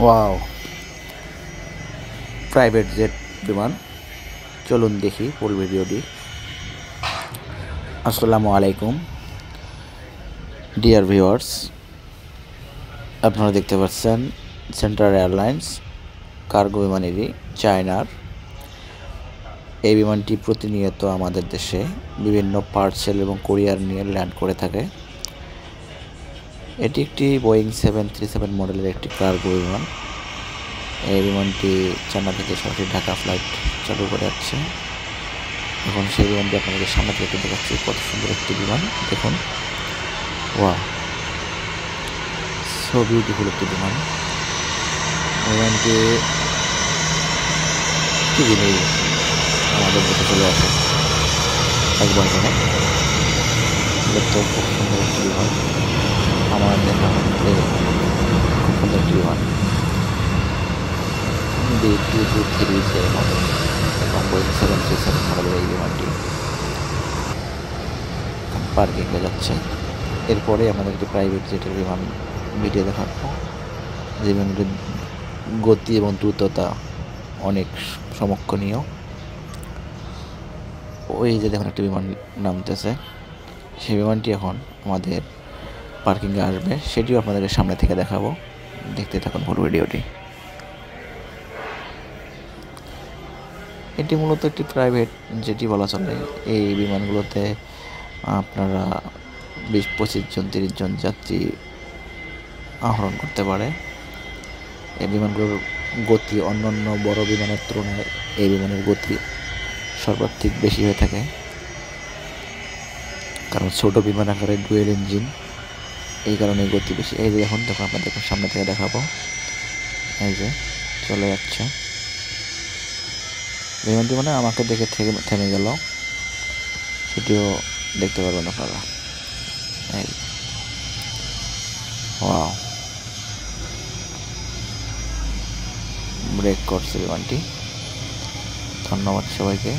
Wow, private jet বিমান। চলুন দেখি ফুল ভিডিওটি। আসসালামু আলাইকুম ডিয়ার ভিউয়ার্স, আপনারা দেখতে পাচ্ছেন সেন্ট্রাল এয়ারলাইন্স কার্গো বিমানেরই চায়নার। এই বিমানটি প্রতিনিয়ত আমাদের দেশে বিভিন্ন পার্সেল এবং কুরিয়ার নিয়ে ল্যান্ড করে থাকে। এটি একটি বোয়িং 737 মডেলের একটি কার্গো বিমান। এই বিমানটি চায়না থেকে সরাসরি ঢাকা ফ্লাইট চালু করে যাচ্ছে। এখন সেই বিমানটি আপনাদের সামনে থেকে দেখাচ্ছি। কত সুন্দর একটি বিমান, দেখুন। ওয়াও, সো বিউটিফুল একটি বিমান। বিমানটি প্রতিদিনই আমাদের দেশে চলে আসে একবার করে। দেখতে খুব সুন্দর একটি বিমান, আমার দেখা মধ্যে খুব সুন্দর একটি বিমান। B223 মডেল এবং বোয়িং 737 মডেলের এই বিমানটি পার্কিংয়ে যাচ্ছে। এরপরে আমাদের একটি প্রাইভেট জেটের বিমান ভিডিও দেখাবো, যে বিমানটির গতি এবং দ্রুততা অনেক সমক্ষণীয়। ওই যে দেখুন একটি বিমান নামতেছে, সেই বিমানটি এখন আমাদের পার্কিংয়ে আসবে, সেটিও আপনাদের সামনে থেকে দেখাবো। দেখতে থাকুন ফুল ভিডিওটি। এটি মূলত একটি প্রাইভেট যেটি বলা চলে। এই বিমানগুলোতে আপনারা 20-25 জন 30 জন যাত্রী আহরণ করতে পারে। এই বিমানগুলোর গতি অন্যান্য বড় বিমানের তুলনায় এই বিমানের গতি সর্বাধিক বেশি হয়ে থাকে, কারণ ছোট বিমান আকারে ডুয়েল ইঞ্জিন, এই কারণে গতি বেশি। এই যে এখন তখন আপনাদের সামনে থেকে দেখাবো, এই যে চলে যাচ্ছে বিমানটি, মানে আমাকে দেখে থেমে গেল, সেটিও দেখতে পারবেন আপনারা। এই ওয়াও, ব্রেক করছে বিমানটি। ধন্যবাদ সবাইকে।